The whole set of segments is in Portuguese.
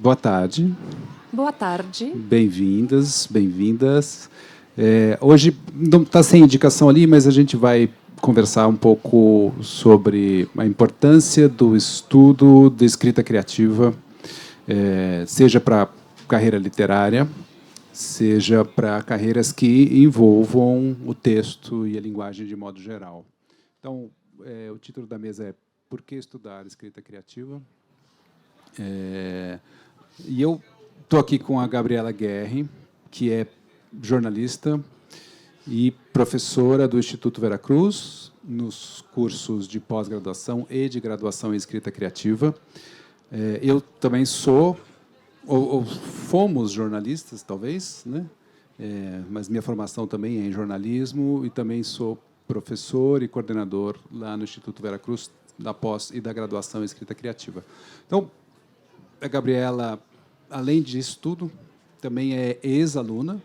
Boa tarde. Boa tarde. Bem-vindas, bem-vindas. Hoje não está sem indicação ali, mas a gente vai conversar um pouco sobre a importância do estudo da escrita criativa, seja para carreira literária, seja para carreiras que envolvam o texto e a linguagem de modo geral. Então, o título da mesa é Por que estudar escrita criativa? E eu estou aqui com a Gabriela Guerri, que é jornalista e professora do Instituto Veracruz, nos cursos de pós-graduação e de graduação em escrita criativa. Eu também sou, ou fomos jornalistas, talvez, né? Mas minha formação também é em jornalismo e também sou professor e coordenador lá no Instituto Veracruz da pós e da graduação em escrita criativa. Então, a Gabriela, além disso tudo, também é ex-aluna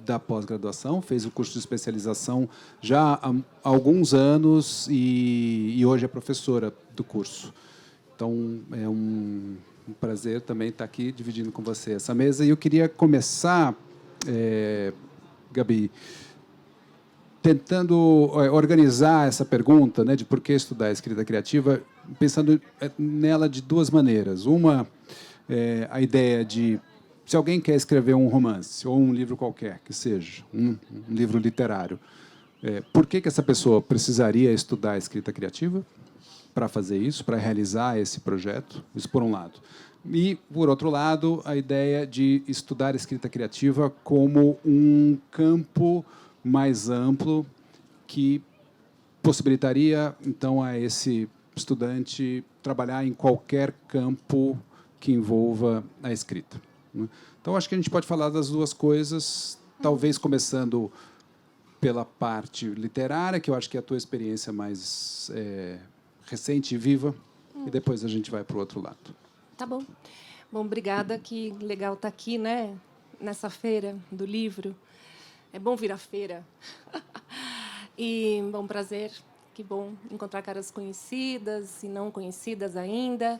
da pós-graduação, fez o curso de especialização já há alguns anos e hoje é professora do curso. Então, é um prazer também estar aqui dividindo com você essa mesa. E eu queria começar, Gabi, tentando organizar essa pergunta, né, de por que estudar a escrita criativa, pensando nela de duas maneiras. Uma, a ideia de, se alguém quer escrever um romance, ou um livro qualquer, que seja, um livro literário, por que essa pessoa precisaria estudar a escrita criativa para fazer isso, para realizar esse projeto? Isso por um lado. E, por outro lado, a ideia de estudar a escrita criativa como um campo mais amplo que possibilitaria, então, a esse estudante trabalhar em qualquer campo que envolva a escrita. Então, acho que a gente pode falar das duas coisas, talvez começando pela parte literária, que eu acho que é a tua experiência mais recente e viva, e depois a gente vai para o outro lado. Tá bom. Bom, obrigada, que legal estar aqui, né, nessa feira do livro. É bom vir à feira. E, bom, prazer, que bom encontrar caras conhecidas e não conhecidas ainda.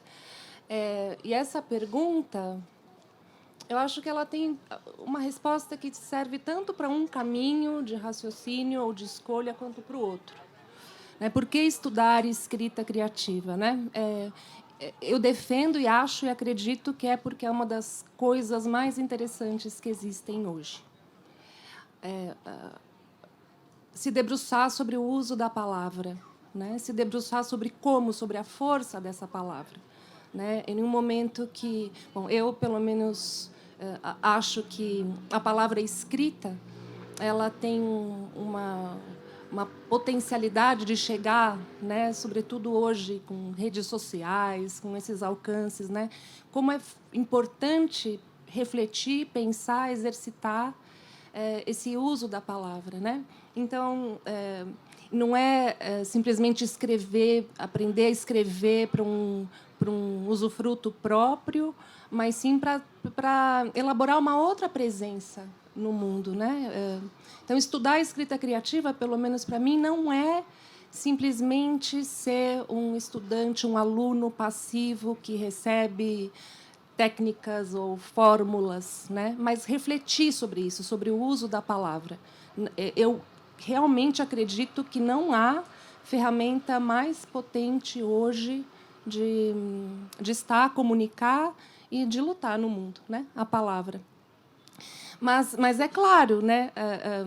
E essa pergunta, eu acho que ela tem uma resposta que serve tanto para um caminho de raciocínio ou de escolha, quanto para o outro. Por que estudar escrita criativa? Eu defendo e acho e acredito que é porque é uma das coisas mais interessantes que existem hoje. Se debruçar sobre o uso da palavra, né? Se debruçar sobre a força dessa palavra, né? Em um momento que, bom, eu pelo menos acho que a palavra escrita, ela tem uma potencialidade de chegar, né, sobretudo hoje com redes sociais, com esses alcances, né? Como é importante refletir, pensar, exercitar esse uso da palavra, né? Então, não é simplesmente escrever, aprender a escrever para um usufruto próprio, mas sim para elaborar uma outra presença no mundo, né? Então, estudar a escrita criativa, pelo menos para mim, não é simplesmente ser um estudante, um aluno passivo que recebe técnicas ou fórmulas, né? Mas refletir sobre isso, sobre o uso da palavra. Eu realmente acredito que não há ferramenta mais potente hoje de estar a comunicar e de lutar no mundo, né? A palavra. Mas é claro, né?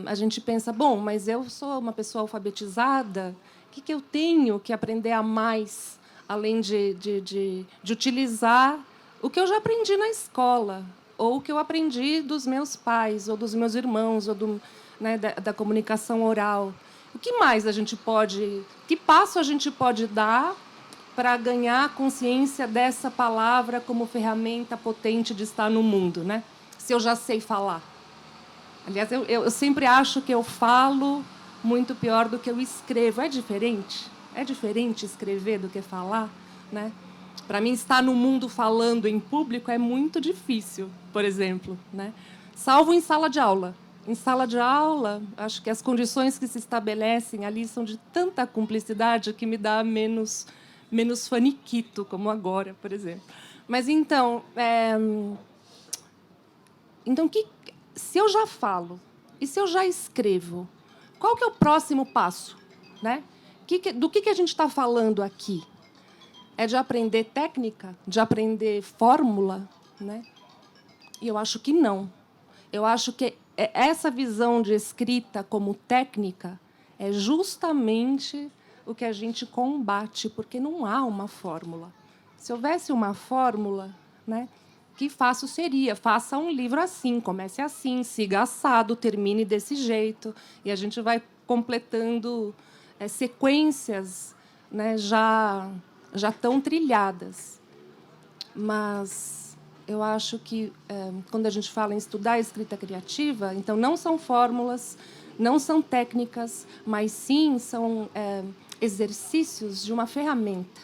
A gente pensa, bom, mas eu sou uma pessoa alfabetizada, o que eu tenho que aprender a mais, além de utilizar o que eu já aprendi na escola, ou o que eu aprendi dos meus pais, ou dos meus irmãos, ou né, da comunicação oral? O que mais a gente pode... Que passo a gente pode dar para ganhar consciência dessa palavra como ferramenta potente de estar no mundo, né? Se eu já sei falar. Aliás, eu sempre acho que eu falo muito pior do que eu escrevo. É diferente? É diferente escrever do que falar, né? Para mim, estar no mundo falando em público é muito difícil, por exemplo, né? Salvo em sala de aula. Em sala de aula, acho que as condições que se estabelecem ali são de tanta cumplicidade que me dá menos faniquito, como agora, por exemplo. Mas, então, se eu já falo e se eu já escrevo, qual que é o próximo passo? Né? Do que a gente está falando aqui? É de aprender técnica? De aprender fórmula? Né? E eu acho que não. Eu acho que essa visão de escrita como técnica é justamente o que a gente combate, porque não há uma fórmula. Se houvesse uma fórmula, né, que fácil seria: faça um livro assim, comece assim, siga assado, termine desse jeito, e a gente vai completando sequências, né, já tão trilhadas. Mas eu acho que, quando a gente fala em estudar a escrita criativa, então não são fórmulas, não são técnicas, mas sim são exercícios de uma ferramenta.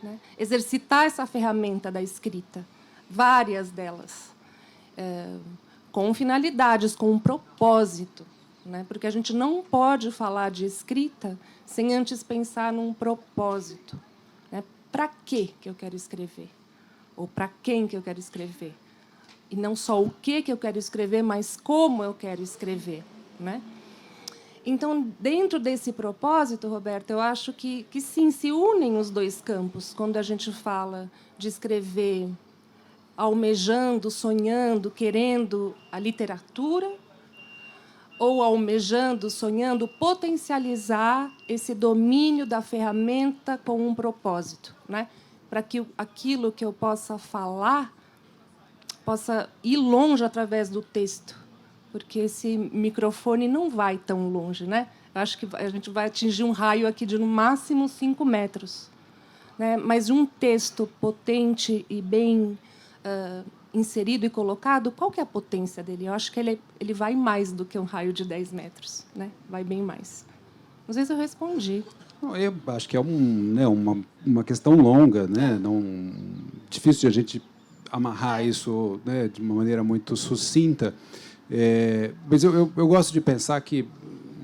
Né? Exercitar essa ferramenta da escrita, várias delas, com finalidades, com um propósito. Né? Porque a gente não pode falar de escrita sem antes pensar num propósito. Né? Para que eu quero escrever? Ou para quem que eu quero escrever? E não só o que eu quero escrever, mas como eu quero escrever. Né? Então, dentro desse propósito, Roberta, eu acho que sim, se unem os dois campos quando a gente fala de escrever almejando, sonhando, querendo a literatura, ou almejando, sonhando, potencializar esse domínio da ferramenta com um propósito, né? Para que aquilo que eu possa falar possa ir longe através do texto, porque esse microfone não vai tão longe, né? Eu acho que a gente vai atingir um raio aqui de no máximo 5 metros, né? Mas um texto potente e bem inserido e colocado, qual que é a potência dele? Eu acho que ele vai mais do que um raio de 10 metros, né? Vai bem mais. Não sei se eu respondi. Eu acho que é uma questão longa, né? Não, difícil de a gente amarrar isso, né, de uma maneira muito sucinta. Mas eu gosto de pensar que,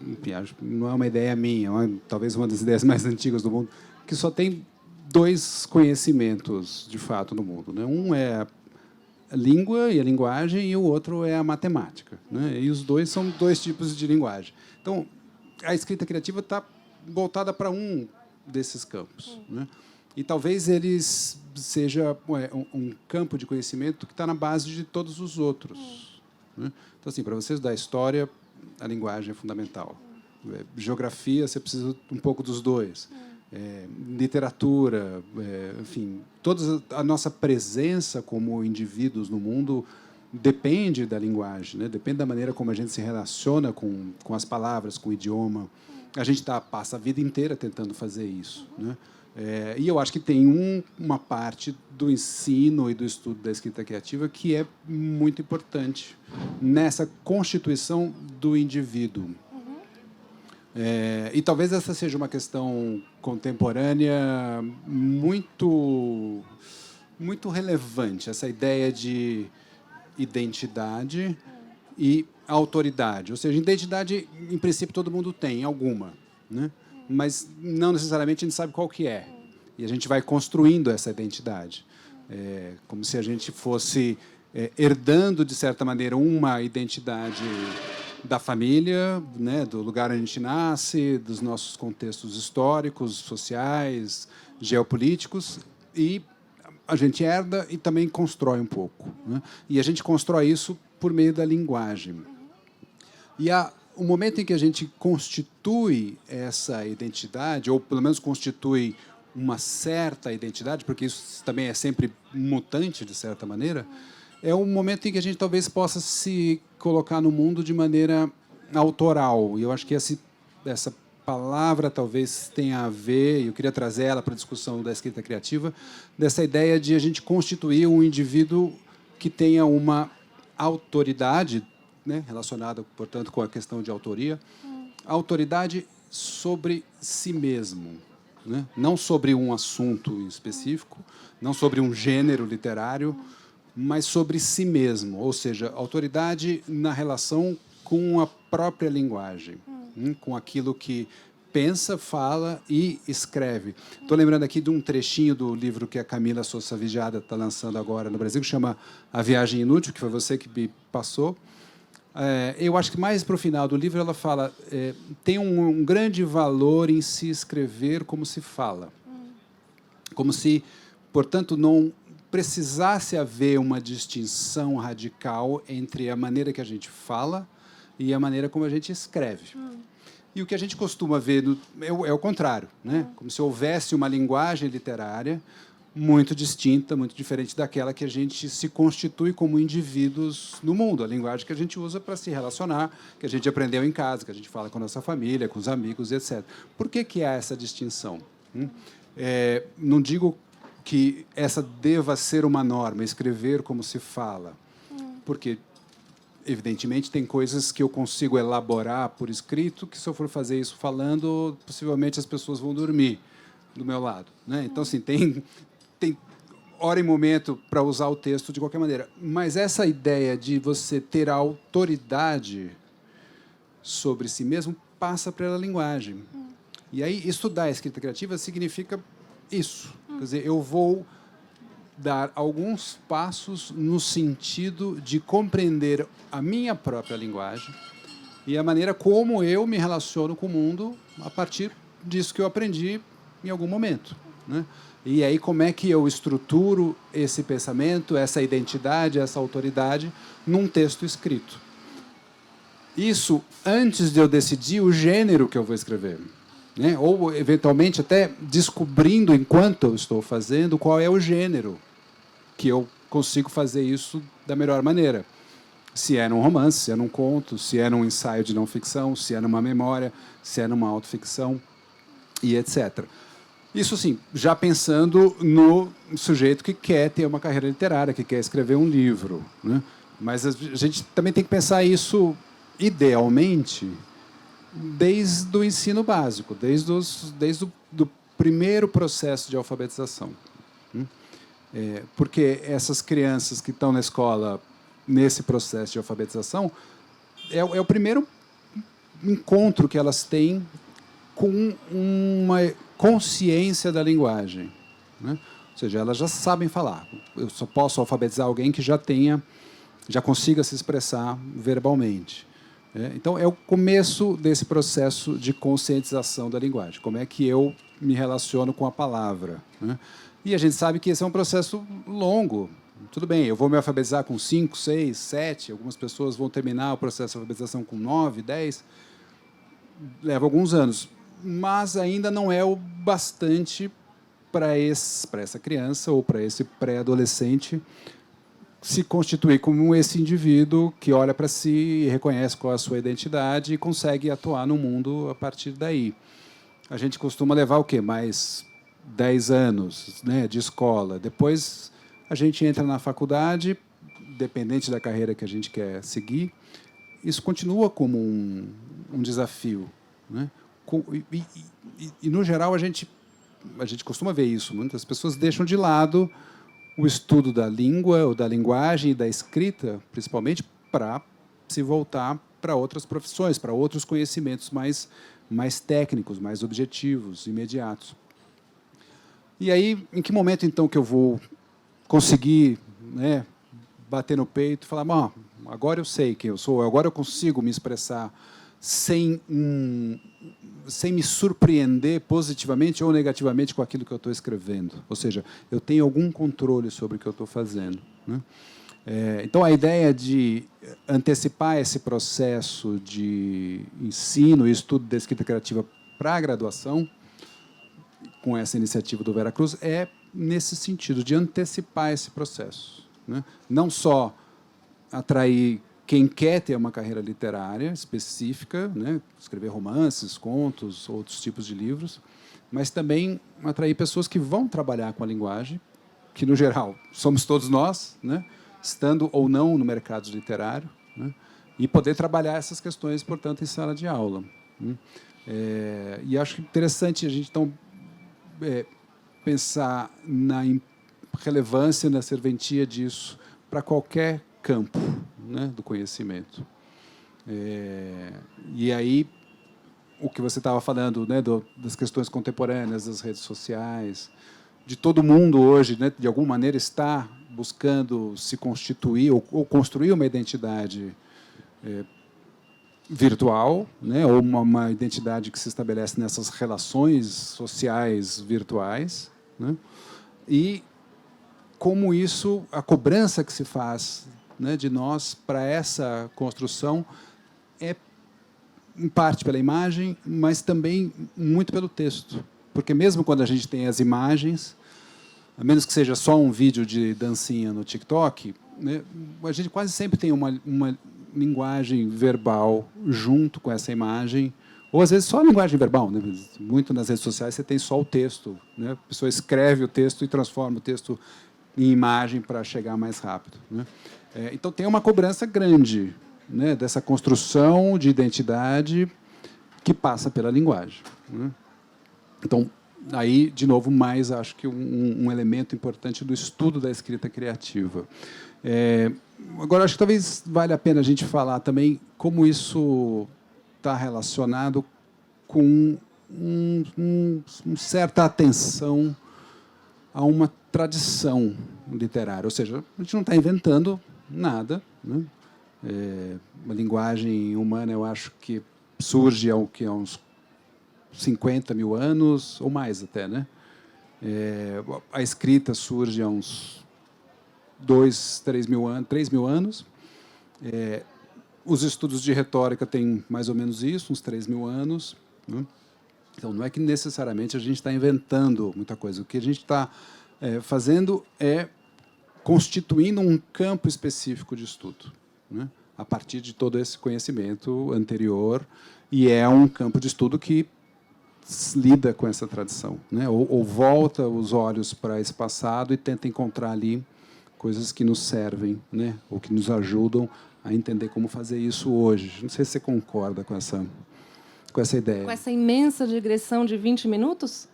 enfim, não é uma ideia minha, talvez uma das ideias mais antigas do mundo, que só tem dois conhecimentos, de fato, no mundo. Né? Um é a língua e a linguagem, e o outro é a matemática. Né? E os dois são dois tipos de linguagem. Então, a escrita criativa está voltada para um desses campos. Né? E talvez eles seja um campo de conhecimento que está na base de todos os outros. Né? Então, assim, para você estudar história, a linguagem é fundamental. Geografia, você precisa um pouco dos dois. Literatura, enfim, toda a nossa presença como indivíduos no mundo depende da linguagem, né? Depende da maneira como a gente se relaciona com as palavras, com o idioma. A gente passa a vida inteira tentando fazer isso, né? E eu acho que tem uma parte do ensino e do estudo da escrita criativa que é muito importante nessa constituição do indivíduo. E talvez essa seja uma questão contemporânea muito, muito relevante, essa ideia de identidade e autoridade. Ou seja, identidade, em princípio, todo mundo tem, alguma, né? Mas não necessariamente a gente sabe qual que é. E a gente vai construindo essa identidade. Como se a gente fosse herdando, de certa maneira, uma identidade da família, né, do lugar onde a gente nasce, dos nossos contextos históricos, sociais, geopolíticos, e a gente herda e também constrói um pouco. Né? E a gente constrói isso por meio da linguagem. E o momento em que a gente constitui essa identidade, ou pelo menos constitui uma certa identidade, porque isso também é sempre mutante, de certa maneira, é um momento em que a gente talvez possa se colocar no mundo de maneira autoral. E eu acho que essa palavra talvez tenha a ver, e eu queria trazer ela para a discussão da escrita criativa, dessa ideia de a gente constituir um indivíduo que tenha uma autoridade, né, relacionada, portanto, com a questão de autoria, autoridade sobre si mesmo, né? Não sobre um assunto específico, não sobre um gênero literário, mas sobre si mesmo, ou seja, autoridade na relação com a própria linguagem, com aquilo que pensa, fala e escreve. Estou lembrando aqui de um trechinho do livro que a Camila Sousa Vigiada está lançando agora no Brasil, que chama A Viagem Inútil, que foi você que me passou. Eu acho que mais para o final do livro ela fala tem um grande valor em se escrever como se fala. Como se, portanto, não precisasse haver uma distinção radical entre a maneira que a gente fala e a maneira como a gente escreve. E o que a gente costuma ver é o contrário, né? Como se houvesse uma linguagem literária muito distinta, muito diferente daquela que a gente se constitui como indivíduos no mundo, a linguagem que a gente usa para se relacionar, que a gente aprendeu em casa, que a gente fala com a nossa família, com os amigos, etc. Por que há essa distinção? Não digo que essa deva ser uma norma, escrever como se fala, porque evidentemente, tem coisas que eu consigo elaborar por escrito, que, se eu for fazer isso falando, possivelmente as pessoas vão dormir do meu lado, né? Então, assim, tem hora e momento para usar o texto de qualquer maneira. Mas essa ideia de você ter a autoridade sobre si mesmo passa pela linguagem. E aí, estudar a escrita criativa significa isso. Quer dizer, eu vou dar alguns passos no sentido de compreender a minha própria linguagem e a maneira como eu me relaciono com o mundo a partir disso que eu aprendi em algum momento, né? E aí como é que eu estruturo esse pensamento, essa identidade, essa autoridade num texto escrito. Isso antes de eu decidir o gênero que eu vou escrever, né? Ou, eventualmente, até descobrindo, enquanto eu estou fazendo, qual é o gênero que eu consigo fazer isso da melhor maneira. Se é num romance, se é num conto, se é num ensaio de não-ficção, se é numa memória, se é numa autoficção, e etc. Isso, sim, já pensando no sujeito que quer ter uma carreira literária, que quer escrever um livro, né? Mas a gente também tem que pensar isso, idealmente, desde o ensino básico, desde o primeiro processo de alfabetização. Porque essas crianças que estão na escola nesse processo de alfabetização é o primeiro encontro que elas têm com uma consciência da linguagem, né? Ou seja, elas já sabem falar. Eu só posso alfabetizar alguém que já consiga se expressar verbalmente. Então, é o começo desse processo de conscientização da linguagem. Como é que eu me relaciono com a palavra, né? E a gente sabe que esse é um processo longo. Tudo bem, eu vou me alfabetizar com 5, 6, 7, algumas pessoas vão terminar o processo de alfabetização com 9, 10. Leva alguns anos, mas ainda não é o bastante para essa criança ou para esse pré-adolescente se constituir como esse indivíduo que olha para si e reconhece qual é a sua identidade e consegue atuar no mundo a partir daí. A gente costuma levar o quê? Mais 10 anos, né, de escola. Depois a gente entra na faculdade, dependente da carreira que a gente quer seguir. Isso continua como um desafio, né? E, no geral, a gente costuma ver isso. Muitas pessoas deixam de lado o estudo da língua, ou da linguagem e da escrita, principalmente, para se voltar para outras profissões, para outros conhecimentos mais técnicos, mais objetivos, imediatos. E aí, em que momento, então, que eu vou conseguir, né, bater no peito e falar, agora eu sei quem eu sou, agora eu consigo me expressar sem me surpreender positivamente ou negativamente com aquilo que eu estou escrevendo. Ou seja, eu tenho algum controle sobre o que eu estou fazendo, né? Então, a ideia de antecipar esse processo de ensino e estudo da escrita criativa para a graduação, com essa iniciativa do Veracruz, é nesse sentido, de antecipar esse processo, né? Não só atrair quem quer ter uma carreira literária específica, né, escrever romances, contos, outros tipos de livros, mas também atrair pessoas que vão trabalhar com a linguagem, que, no geral, somos todos nós, né, estando ou não no mercado literário, né, e poder trabalhar essas questões, portanto, em sala de aula, né? E acho interessante a gente, então, pensar na relevância, na serventia disso para qualquer campo, né, do conhecimento. E aí o que você estava falando, né, das questões contemporâneas, das redes sociais, de todo mundo hoje, né, de alguma maneira, está buscando se constituir ou construir uma identidade virtual, né, ou uma identidade que se estabelece nessas relações sociais virtuais, né, e como isso, a cobrança que se faz, né, de nós para essa construção é, em parte, pela imagem, mas também muito pelo texto. Porque mesmo quando a gente tem as imagens, a menos que seja só um vídeo de dancinha no TikTok, né, a gente quase sempre tem uma linguagem verbal junto com essa imagem, ou às vezes só a linguagem verbal. Né? Muito nas redes sociais você tem só o texto. Né? A pessoa escreve o texto e transforma o texto em imagem para chegar mais rápido. Né? Então, tem uma cobrança grande, né, dessa construção de identidade que passa pela linguagem. Né? Então, aí, de novo, mais acho que um elemento importante do estudo da escrita criativa. Agora, acho que talvez valha a pena a gente falar também como isso está relacionado com uma certa atenção a uma tradição literária. Ou seja, a gente não está inventando nada. Né? Uma linguagem humana, eu acho que surge há uns 50 mil anos, ou mais até. Né? A escrita surge há uns 3 mil anos. Os estudos de retórica têm mais ou menos isso, uns 3 mil anos. Né? Então, não é que necessariamente a gente está inventando muita coisa. O que a gente está fazendo é constituindo um campo específico de estudo, né? A partir de todo esse conhecimento anterior, e é um campo de estudo que lida com essa tradição, né? Ou volta os olhos para esse passado e tenta encontrar ali coisas que nos servem, né? Ou que nos ajudam a entender como fazer isso hoje. Não sei se você concorda com essa ideia. Com essa imensa digressão de 20 minutos?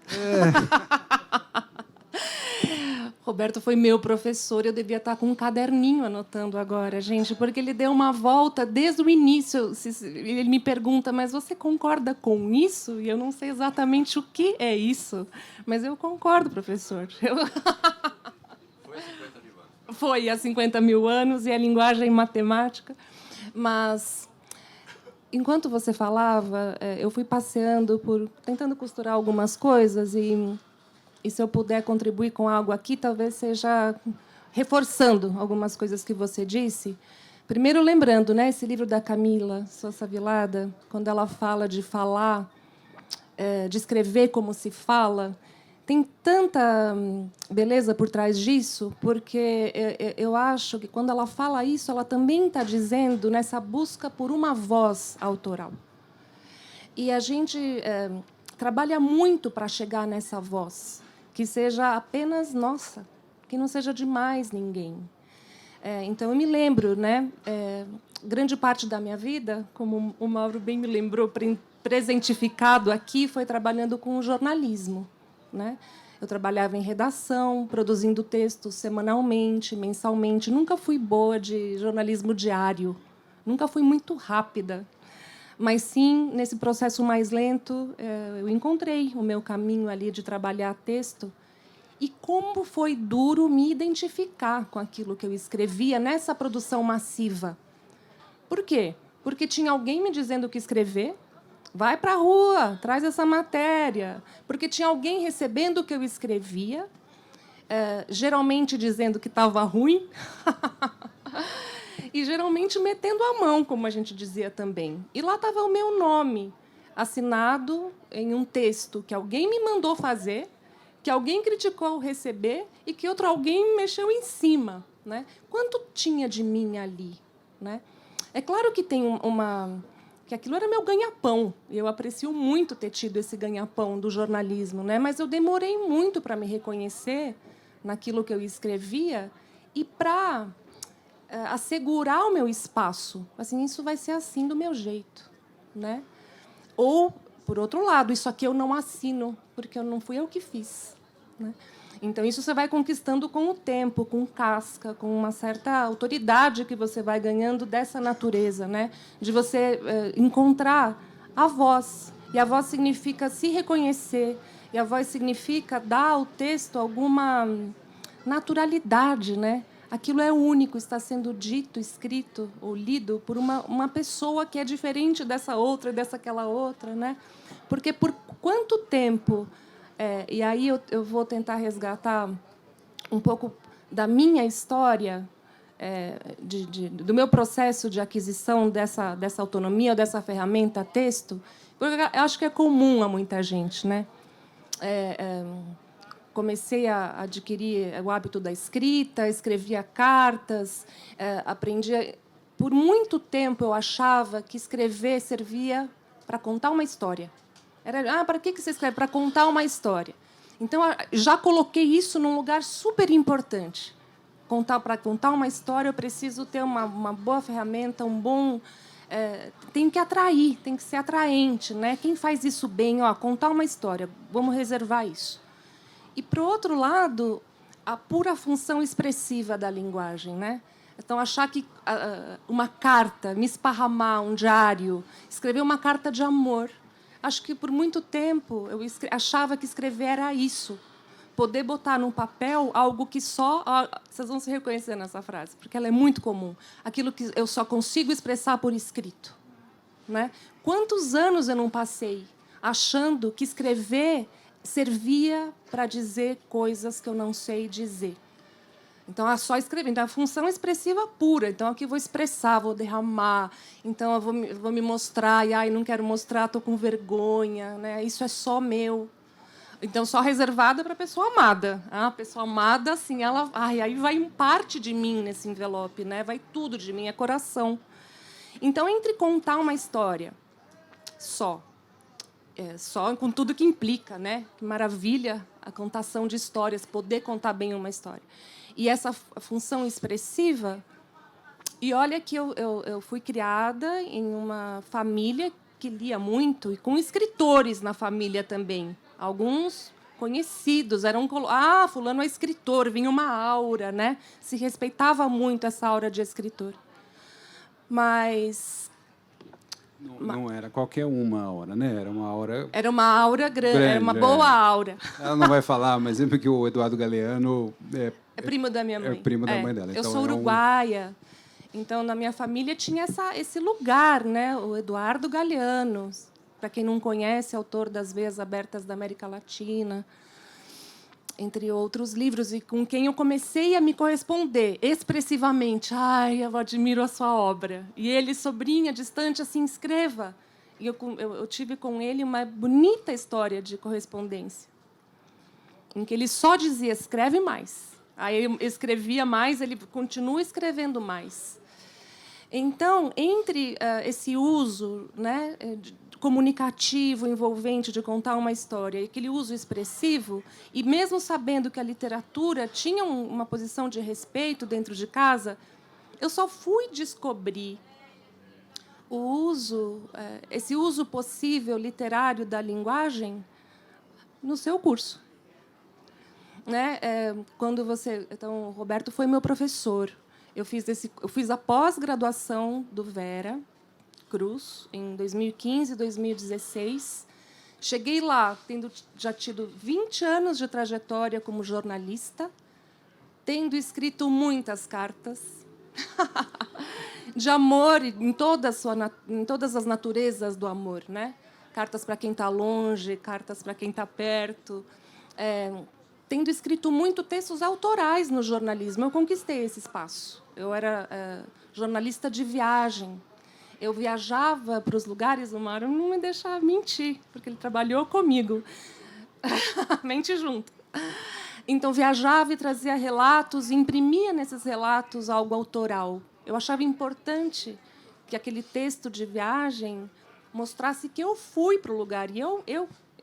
Roberto foi meu professor, eu devia estar com um caderninho anotando agora, gente, porque ele deu uma volta desde o início. Ele me pergunta, mas você concorda com isso? E eu não sei exatamente o que é isso, mas eu concordo, professor. Foi há 50 mil anos e a linguagem matemática. Mas, enquanto você falava, eu fui passeando tentando costurar algumas coisas e se eu puder contribuir com algo aqui, talvez seja reforçando algumas coisas que você disse. Primeiro, lembrando, né, esse livro da Camila Sousa Vilada, quando ela fala de falar, de escrever como se fala, tem tanta beleza por trás disso, porque eu acho que, quando ela fala isso, ela também está dizendo nessa busca por uma voz autoral. E a gente trabalha muito para chegar nessa voz, que seja apenas nossa, que não seja de mais ninguém. Então, eu me lembro, né, grande parte da minha vida, como o Mauro bem me lembrou, presentificado aqui, foi trabalhando com jornalismo. Né? Eu trabalhava em redação, produzindo textos semanalmente, mensalmente. Nunca fui boa de jornalismo diário, nunca fui muito rápida. Mas, sim, nesse processo mais lento, eu encontrei o meu caminho ali de trabalhar texto. E como foi duro me identificar com aquilo que eu escrevia nessa produção massiva. Por quê? Porque tinha alguém me dizendo o que escrever. Vai para a rua, traz essa matéria. Porque tinha alguém recebendo o que eu escrevia, geralmente dizendo que estava ruim, e geralmente metendo a mão, como a gente dizia também. E lá estava o meu nome, assinado em um texto que alguém me mandou fazer, que alguém criticou ao receber e que outro alguém mexeu em cima. Né? Quanto tinha de mim ali? Né? É claro que tem que aquilo era meu ganha-pão. Eu aprecio muito ter tido esse ganha-pão do jornalismo, né? Mas eu demorei muito para me reconhecer naquilo que eu escrevia e para assegurar o meu espaço. Assim, isso vai ser assim do meu jeito, né? Ou, por outro lado, isso aqui eu não assino, porque não fui eu que fiz, né? Então, isso você vai conquistando com o tempo, com casca, com uma certa autoridade que você vai ganhando dessa natureza, né? De você encontrar a voz. E a voz significa se reconhecer, e a voz significa dar ao texto alguma naturalidade, né? Aquilo é único, está sendo dito, escrito ou lido por uma pessoa que é diferente dessa outra e dessa aquela outra, né? Porque por quanto tempo... e aí eu vou tentar resgatar um pouco da minha história, do meu processo de aquisição dessa autonomia, ou dessa ferramenta texto, porque eu acho que é comum a muita gente, né? Comecei a adquirir o hábito da escrita, escrevia cartas, aprendi. Por muito tempo eu achava que escrever servia para contar uma história. Para que você escreve? Para contar uma história. Então, já coloquei isso num lugar super importante. Para contar uma história, eu preciso ter uma boa ferramenta, um bom... tem que atrair, tem que ser atraente, né? Quem faz isso bem? Contar uma história, vamos reservar isso. E, por outro lado, a pura função expressiva da linguagem, né? Então, achar que uma carta, me esparramar, um diário, escrever uma carta de amor. Acho que, por muito tempo, eu achava que escrever era isso. Poder botar num papel algo que só... Vocês vão se reconhecer nessa frase, porque ela é muito comum. Aquilo que eu só consigo expressar por escrito. Né? Quantos anos eu não passei achando que escrever servia para dizer coisas que eu não sei dizer? Então, só escrever. Então, a função expressiva pura. Então, aqui eu vou expressar, vou derramar. Então, eu vou me mostrar. E não quero mostrar, estou com vergonha. Né? Isso é só meu. Então, só reservada para a pessoa amada. A pessoa amada, assim, ela... aí vai parte de mim nesse envelope. Né? Vai tudo de mim, é coração. Então, entre contar uma história só com tudo que implica, né? Que maravilha a contação de histórias, poder contar bem uma história. E essa função expressiva... E olha que eu fui criada em uma família que lia muito, e com escritores na família também. Alguns conhecidos. Fulano é escritor, vinha uma aura, né? Se respeitava muito essa aura de escritor. Mas... Não era qualquer uma aura, né? Era uma aura... Era uma aura grande, era uma boa aura. Ela não vai falar, mas sempre que o Eduardo Galeano... É primo da minha mãe. É primo da mãe dela. Eu sou uruguaia. Então, na minha família, tinha esse lugar, né? O Eduardo Galeano. Para quem não conhece, autor das Veias Abertas da América Latina, entre outros livros, e com quem eu comecei a me corresponder expressivamente. Eu admiro a sua obra. E ele, sobrinha, distante, assim, escreva. E eu tive com ele uma bonita história de correspondência, em que ele só dizia, escreve mais. Aí eu escrevia mais, ele continua escrevendo mais. Então, entre esse uso, né, comunicativo, envolvente, de contar uma história, e aquele uso expressivo, e mesmo sabendo que a literatura tinha uma posição de respeito dentro de casa, eu só fui descobrir esse uso possível literário da linguagem no seu curso. Né? Quando então, o Roberto foi meu professor. Eu fiz a pós-graduação do Vera Cruz em 2015, 2016. Cheguei lá tendo já tido 20 anos de trajetória como jornalista, tendo escrito muitas cartas de amor em todas as naturezas do amor, né? Cartas para quem está longe, cartas para quem está perto. Tendo escrito muito textos autorais no jornalismo, eu conquistei esse espaço. Eu era jornalista de viagem. Eu viajava para os lugares, o Mário não me deixava mentir, porque ele trabalhou comigo. Mente junto. Então, viajava e trazia relatos, e imprimia nesses relatos algo autoral. Eu achava importante que aquele texto de viagem mostrasse que eu fui para o lugar, e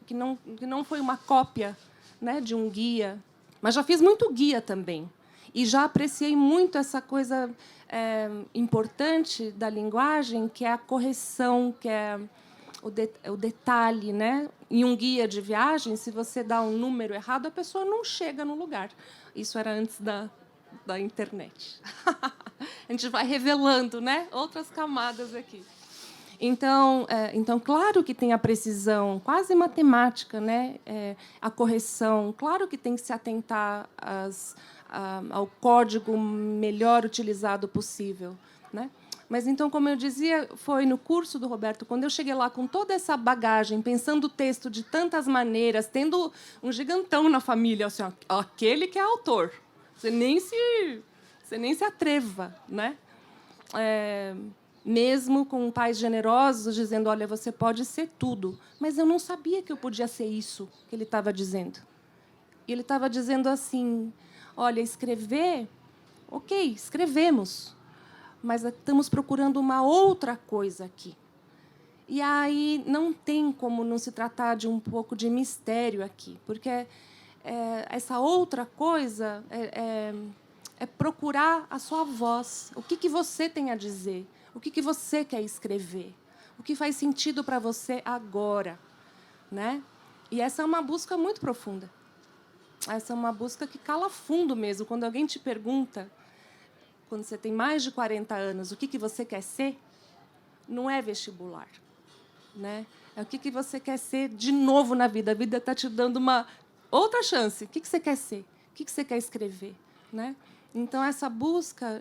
que não foi uma cópia, né, de um guia. Mas já fiz muito guia também. E já apreciei muito essa coisa importante da linguagem, que é a correção, que é o detalhe. Né? Em um guia de viagem, se você dá um número errado, a pessoa não chega no lugar. Isso era antes da internet. A gente vai revelando, né, outras camadas aqui. Então, claro que tem a precisão quase matemática, né? A correção, claro que tem que se atentar ao código melhor utilizado possível, né? Mas, então, como eu dizia, foi no curso do Roberto, quando eu cheguei lá com toda essa bagagem, pensando o texto de tantas maneiras, tendo um gigantão na família, assim, ó, aquele que é autor. Você nem se atreva, né? Mesmo com pais generosos dizendo, olha, você pode ser tudo. Mas eu não sabia que eu podia ser isso que ele estava dizendo. E ele estava dizendo assim, olha, escrever, ok, escrevemos, mas estamos procurando uma outra coisa aqui. E aí não tem como não se tratar de um pouco de mistério aqui, porque essa outra coisa é procurar a sua voz. O que você tem a dizer? O que você quer escrever? O que faz sentido para você agora? Né? E essa é uma busca muito profunda. Essa é uma busca que cala fundo mesmo. Quando alguém te pergunta, quando você tem mais de 40 anos, o que você quer ser, não é vestibular. Né? É o que você quer ser de novo na vida. A vida está te dando uma outra chance. O que você quer ser? O que você quer escrever? Né? Então, essa busca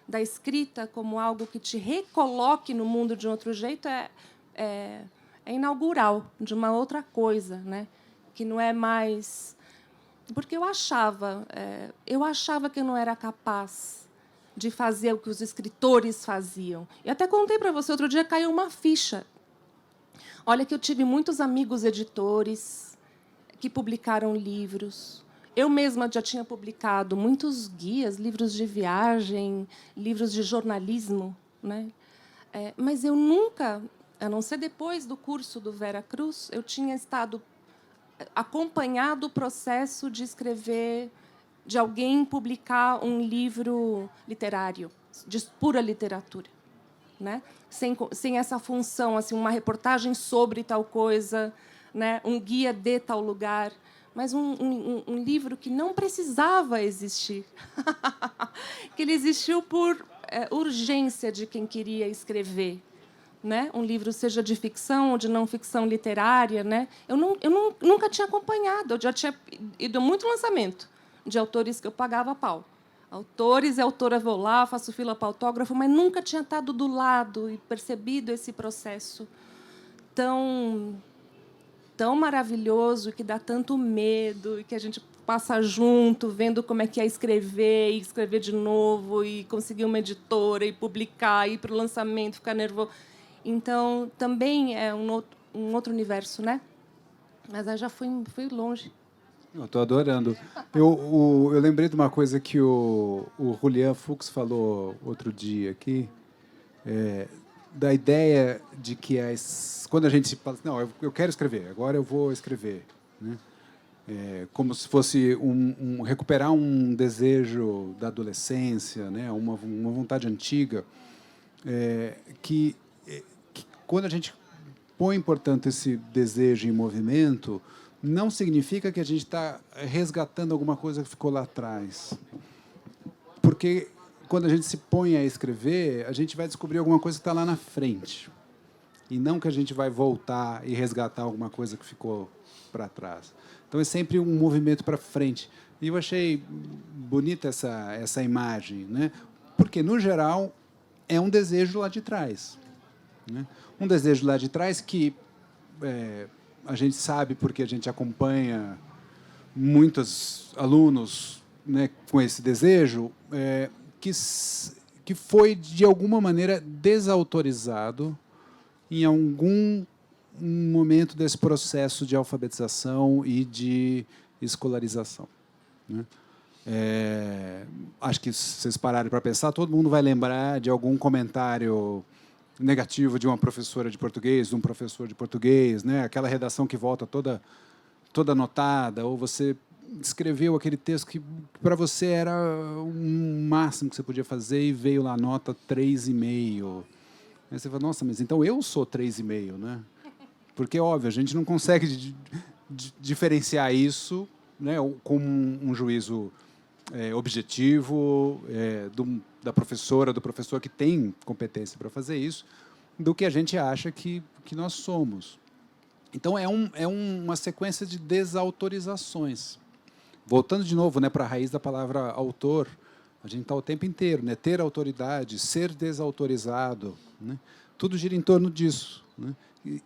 da escrita como algo que te recoloque no mundo de outro jeito é inaugural, de uma outra coisa, né? Que não é mais... Porque eu achava que eu não era capaz de fazer o que os escritores faziam. E até contei para você, outro dia caiu uma ficha. Olha que eu tive muitos amigos editores que publicaram livros. Eu mesma já tinha publicado muitos guias, livros de viagem, livros de jornalismo, né? Mas eu nunca, a não ser depois do curso do Vera Cruz, eu tinha acompanhado o processo de escrever, de alguém publicar um livro literário, de pura literatura, né? Sem essa função, assim, uma reportagem sobre tal coisa, né? Um guia de tal lugar, mas um livro que não precisava existir, que ele existiu por urgência de quem queria escrever, né? Um livro seja de ficção ou de não ficção literária, né? Eu nunca tinha acompanhado, eu já tinha ido a muito lançamento de autores que eu pagava pau. Autores e autora, vou lá, faço fila para autógrafo, mas nunca tinha estado do lado e percebido esse processo tão maravilhoso, que dá tanto medo, e que a gente passa junto, vendo como é que é escrever, e escrever de novo, e conseguir uma editora, e publicar, ir para o lançamento, ficar nervoso. Então, também é um outro universo, né? Mas aí já fui longe. Eu estou adorando. Eu lembrei de uma coisa que o Julian Fuchs falou outro dia aqui, da ideia de que quando a gente se fala, não, eu quero escrever, agora eu vou escrever, né? Como se fosse recuperar um desejo da adolescência, né? Uma vontade antiga, que quando a gente põe, portanto, esse desejo em movimento, não significa que a gente está resgatando alguma coisa que ficou lá atrás. Porque quando a gente se põe a escrever, a gente vai descobrir alguma coisa que está lá na frente. E não que a gente vai voltar e resgatar alguma coisa que ficou para trás. Então, é sempre um movimento para frente. E eu achei bonita essa imagem, né? Porque, no geral, é um desejo lá de trás, né? Um desejo lá de trás que a gente sabe, porque a gente acompanha muitos alunos, né, com esse desejo, que foi, de alguma maneira, desautorizado em algum momento desse processo de alfabetização e de escolarização, né? Acho que, se vocês pararem para pensar, todo mundo vai lembrar de algum comentário negativo de uma professora de português, de um professor de português, né? Aquela redação que volta toda anotada, ou você escreveu aquele texto que para você era o máximo que você podia fazer e veio lá a nota 3,5. Aí você fala, nossa, mas então eu sou 3,5, né? Porque, óbvio, a gente não consegue diferenciar isso, né, com um juízo objetivo da professora, do professor que tem competência para fazer isso, do que a gente acha que nós somos. Então, é uma sequência de desautorizações. Voltando de novo, né, para a raiz da palavra autor, a gente está o tempo inteiro, né, ter autoridade, ser desautorizado, né, tudo gira em torno disso. Né?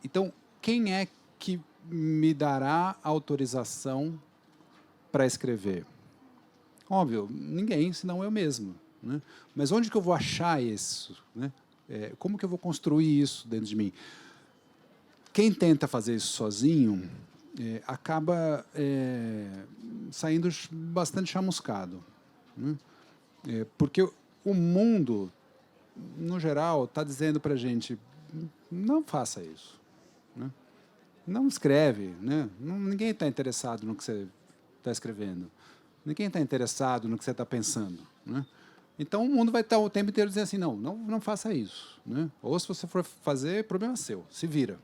Então, quem é que me dará autorização para escrever? Óbvio, ninguém, senão eu mesmo. Né? Mas onde que eu vou achar isso? Né? Como que eu vou construir isso dentro de mim? Quem tenta fazer isso sozinho acaba saindo bastante chamuscado. Né? Porque o mundo, no geral, está dizendo para a gente, não faça isso. Né? Não escreve. Né? Ninguém está interessado no que você está escrevendo. Ninguém está interessado no que você está pensando. Né? Então, o mundo vai estar o tempo inteiro dizendo assim, não faça isso. Né? Ou, se você for fazer, problema seu, se vira.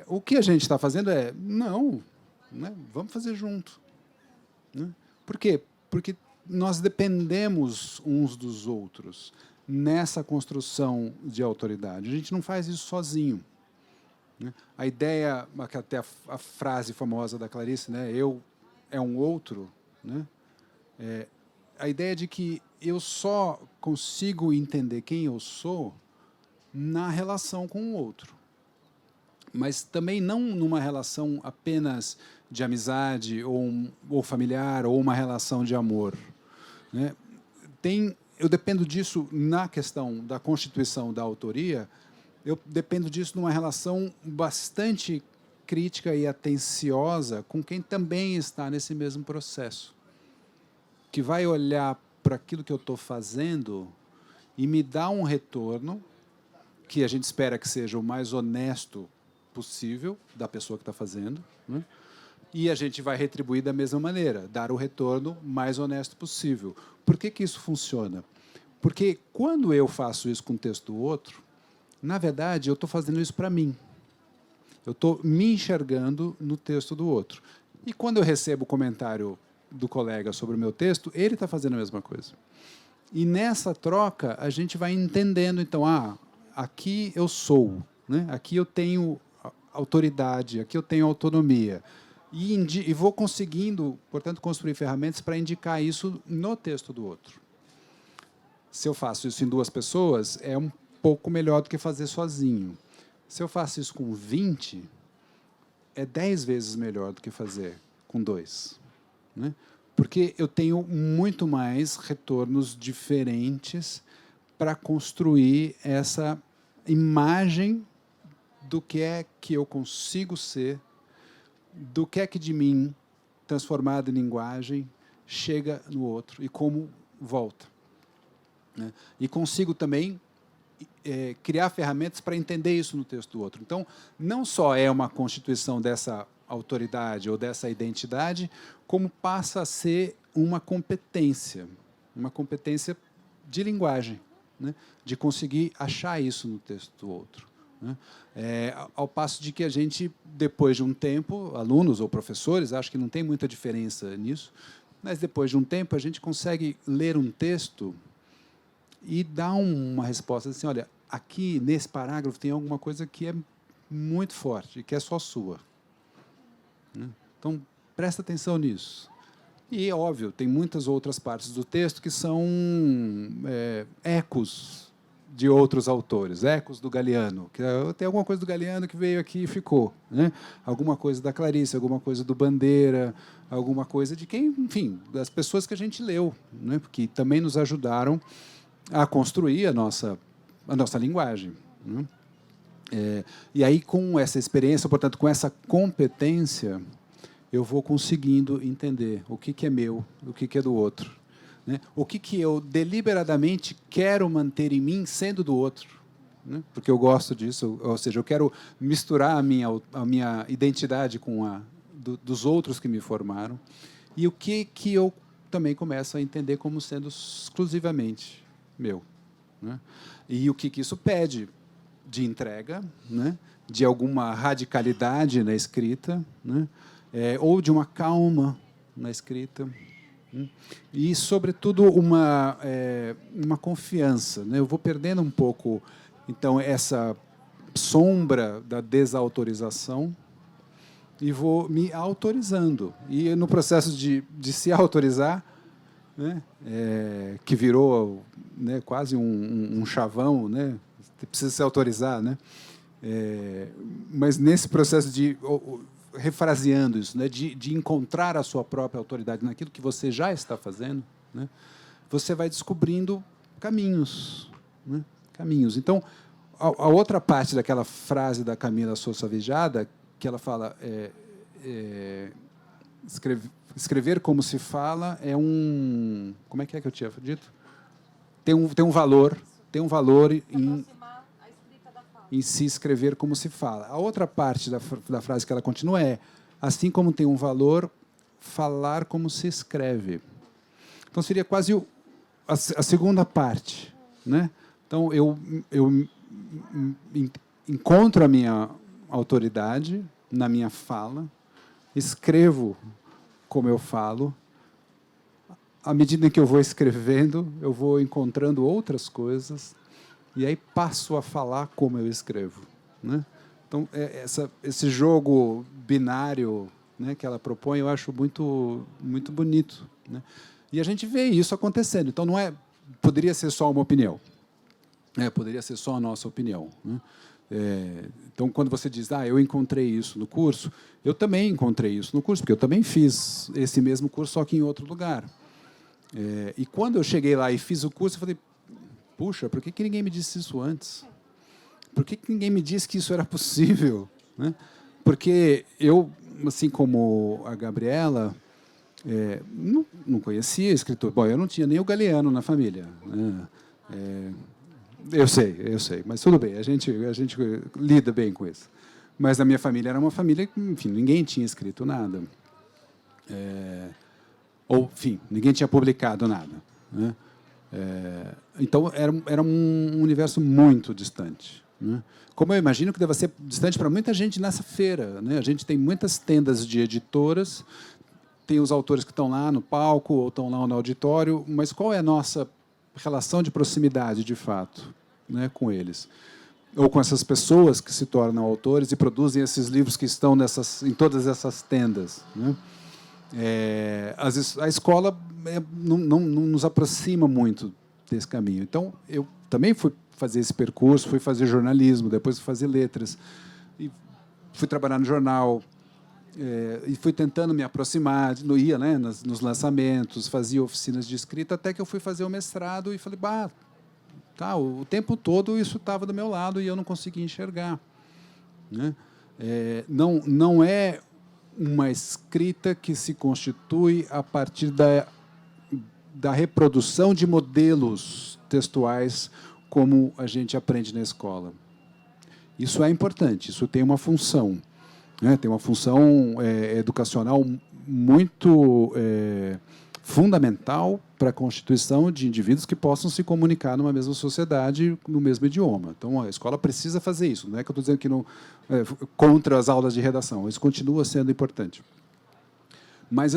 O que a gente está fazendo não, né? Vamos fazer junto. Né? Por quê? Porque nós dependemos uns dos outros nessa construção de autoridade. A gente não faz isso sozinho. Né? A ideia, até a frase famosa da Clarice, né? Eu é um outro, né? A ideia de que eu só consigo entender quem eu sou na relação com o outro. Mas também não numa relação apenas de amizade ou familiar ou uma relação de amor. Né? Eu dependo disso na questão da constituição da autoria, eu dependo disso numa relação bastante crítica e atenciosa com quem também está nesse mesmo processo, que vai olhar para aquilo que eu estou fazendo e me dar um retorno que a gente espera que seja o mais honesto possível da pessoa que está fazendo, né? E a gente vai retribuir da mesma maneira, dar o retorno mais honesto possível. Por que isso funciona? Porque quando eu faço isso com o texto do outro, na verdade, eu estou fazendo isso para mim. Eu estou me enxergando no texto do outro. E quando eu recebo o comentário do colega sobre o meu texto, ele está fazendo a mesma coisa. E nessa troca, a gente vai entendendo, então, aqui eu sou, né? Aqui eu tenho autoridade, aqui eu tenho autonomia. E vou conseguindo, portanto, construir ferramentas para indicar isso no texto do outro. Se eu faço isso em 2 pessoas, é um pouco melhor do que fazer sozinho. Se eu faço isso com 20, é 10 vezes melhor do que fazer com 2. Né? Porque eu tenho muito mais retornos diferentes para construir essa imagem do que é que eu consigo ser, do que é que de mim, transformado em linguagem, chega no outro e como volta. Né? E consigo também criar ferramentas para entender isso no texto do outro. Então, não só é uma constituição dessa autoridade ou dessa identidade, como passa a ser uma competência de linguagem, né? De conseguir achar isso no texto do outro. Né? Ao passo de que a gente, depois de um tempo, alunos ou professores, acho que não tem muita diferença nisso, mas depois de um tempo a gente consegue ler um texto e dar uma resposta assim, olha, aqui nesse parágrafo tem alguma coisa que é muito forte, que é só sua. Né? Então, presta atenção nisso. E, óbvio, tem muitas outras partes do texto que são ecos de outros autores, ecos do Galeano. Tem alguma coisa do Galeano que veio aqui e ficou. Né? Alguma coisa da Clarice, alguma coisa do Bandeira, alguma coisa de quem, enfim, das pessoas que a gente leu, né? Que também nos ajudaram a construir a nossa linguagem. Né? E aí, com essa experiência, portanto, com essa competência, eu vou conseguindo entender o que é meu, o que é do outro. Né? O que eu deliberadamente quero manter em mim sendo do outro. Né? Porque eu gosto disso, ou seja, eu quero misturar a minha identidade com a dos outros que me formaram. E o que eu também começo a entender como sendo exclusivamente meu. Né? E o que isso pede de entrega, né? De alguma radicalidade na escrita, né? Ou de uma calma na escrita. E, sobretudo, uma confiança. Né? Eu vou perdendo um pouco então, essa sombra da desautorização e vou me autorizando. E no processo de se autorizar, né, que virou, né, quase um chavão, né, precisa se autorizar, né, mas nesse processo de refraseando isso, né, de encontrar a sua própria autoridade naquilo que você já está fazendo, né, você vai descobrindo caminhos, né, caminhos. Então, a outra parte daquela frase da Camila Sousa Vijada, que ela fala, escrever como se fala é um... Como é que eu tinha dito? Tem um valor em se escrever como se fala. A outra parte da frase que ela continua é, assim como tem um valor, falar como se escreve. Então, seria quase a segunda parte, né? Então, eu encontro a minha autoridade na minha fala, escrevo como eu falo. À medida que eu vou escrevendo, eu vou encontrando outras coisas e aí passo a falar como eu escrevo, né? Então, esse jogo binário, né, que ela propõe, eu acho muito, muito bonito, né? E a gente vê isso acontecendo. Então, não poderia ser só uma opinião. Poderia ser só a nossa opinião, né? Então, quando você diz, eu encontrei isso no curso, eu também encontrei isso no curso, porque eu também fiz esse mesmo curso, só que em outro lugar. E quando eu cheguei lá e fiz o curso, eu falei, puxa, por que ninguém me disse isso antes? Por que ninguém me disse que isso era possível, né? Porque eu, assim como a Gabriela, não conhecia escritor. Bom, eu não tinha nem o Galeano na família, né? Eu sei, mas tudo bem, a gente lida bem com isso. Mas a minha família era uma família que, enfim, ninguém tinha escrito nada. Ou, enfim, ninguém tinha publicado nada, né? Então, era um universo muito distante, né? Como eu imagino que deva ser distante para muita gente nessa feira, né? A gente tem muitas tendas de editoras, tem os autores que estão lá no palco ou estão lá no auditório, mas qual é a nossa relação de proximidade, de fato, né, com eles? Ou com essas pessoas que se tornam autores e produzem esses livros que estão em todas essas tendas, né? A escola não nos aproxima muito desse caminho. Então, eu também fui fazer esse percurso, fui fazer jornalismo, depois fui fazer letras, e fui trabalhar no jornal, e fui tentando me aproximar, ia, né, nos lançamentos, fazia oficinas de escrita, até que eu fui fazer o mestrado e falei, o tempo todo isso estava do meu lado e eu não conseguia enxergar, né? Não é uma escrita que se constitui a partir da reprodução de modelos textuais como a gente aprende na escola. Isso é importante, isso tem uma função, né? Tem uma função educacional muito fundamental para a constituição de indivíduos que possam se comunicar numa mesma sociedade, no mesmo idioma. Então, a escola precisa fazer isso. Não é que eu estou dizendo que não contra as aulas de redação. Isso continua sendo importante. Mas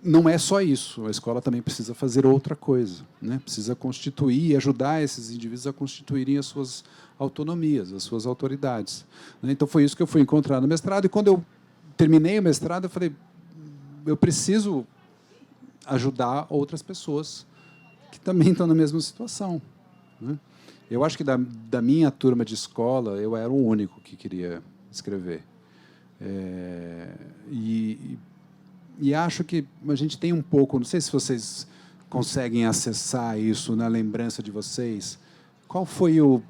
não é só isso. A escola também precisa fazer outra coisa, né? Precisa constituir e ajudar esses indivíduos a constituírem as suas autonomias, as suas autoridades, né? Então, foi isso que eu fui encontrar no mestrado. E, quando eu terminei o mestrado, eu falei, eu preciso ajudar outras pessoas que também estão na mesma situação, né? Eu acho que da minha turma de escola, eu era o único que queria escrever. E acho que a gente tem um pouco, não sei se vocês conseguem acessar isso na lembrança de vocês, qual foi o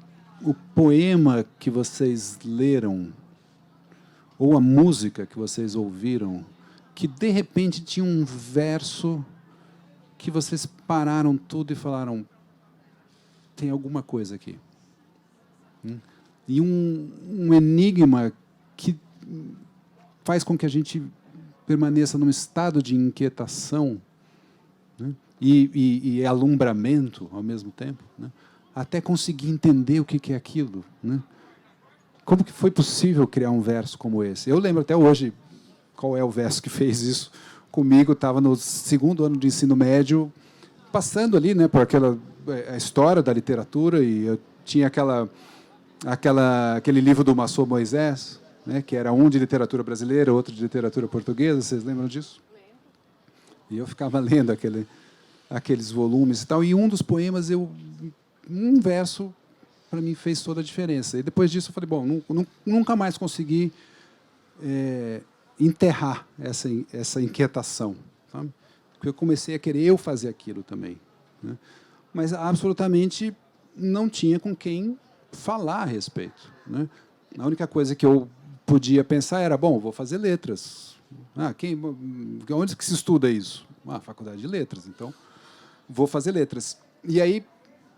poema que vocês leram, ou a música que vocês ouviram, que, de repente, tinha um verso que vocês pararam tudo e falaram, tem alguma coisa aqui. E um enigma que faz com que a gente permaneça num estado de inquietação, né? e alumbramento ao mesmo tempo, né? Até conseguir entender o que é aquilo, né? Como que foi possível criar um verso como esse? Eu lembro até hoje qual é o verso que fez isso comigo. Estava no 2º ano de ensino médio, passando ali, né, por a história da literatura, e eu tinha aquela aquele livro do Massot Moisés, né, que era um de literatura brasileira, outro de literatura portuguesa, vocês lembram disso? E eu ficava lendo aqueles volumes e tal, e um dos poemas, um verso, para mim, fez toda a diferença. E depois disso eu falei, bom, nunca mais consegui enterrar essa inquietação, sabe? Porque eu comecei a querer eu fazer aquilo também, né? Mas absolutamente não tinha com quem falar a respeito, né? A única coisa que eu podia pensar era, bom, vou fazer letras. Onde que se estuda isso? Faculdade de letras, então vou fazer letras. E aí,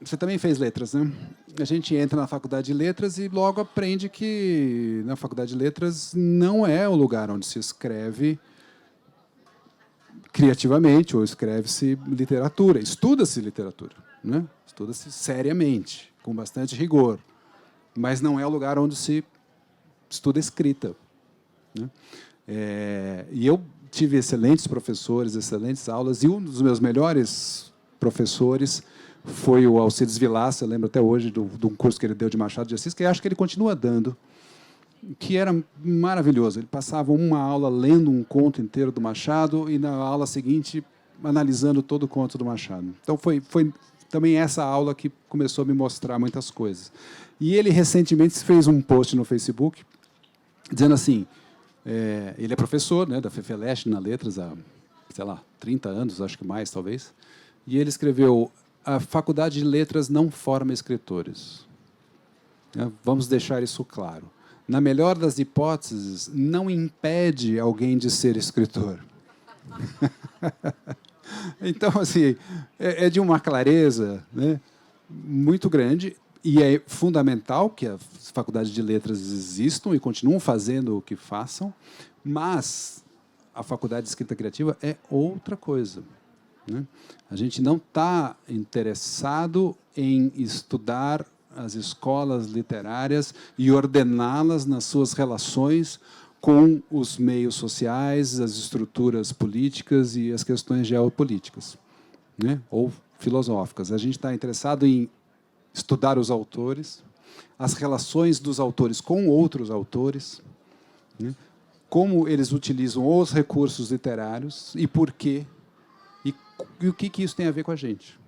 você também fez letras, né? A gente entra na faculdade de letras e logo aprende que na faculdade de letras não é o lugar onde se escreve criativamente ou escreve-se literatura. Estuda-se literatura, né? Estuda-se seriamente, com bastante rigor. Mas não é o lugar onde se estuda escrita, né? E eu tive excelentes professores, excelentes aulas, e um dos meus melhores professores foi o Alcides Vilaça, eu lembro até hoje de um curso que ele deu de Machado de Assis, que eu acho que ele continua dando, que era maravilhoso. Ele passava uma aula lendo um conto inteiro do Machado e, na aula seguinte, analisando todo o conto do Machado. Então, foi também essa aula que começou a me mostrar muitas coisas. E ele, recentemente, fez um post no Facebook dizendo assim, ele é professor, né, da FEFELESH na Letras há, sei lá, 30 anos, acho que mais, talvez, e ele escreveu: a Faculdade de Letras não forma escritores. Vamos deixar isso claro. Na melhor das hipóteses, não impede alguém de ser escritor. Então, assim, é de uma clareza, né, muito grande, e é fundamental que as faculdades de letras existam e continuem fazendo o que façam, mas a faculdade de escrita criativa é outra coisa, né? A gente não está interessado em estudar as escolas literárias e ordená-las nas suas relações com os meios sociais, as estruturas políticas e as questões geopolíticas, né, ou filosóficas. A gente está interessado em estudar os autores, as relações dos autores com outros autores, né, como eles utilizam os recursos literários e por quê, e o que isso tem a ver com a gente.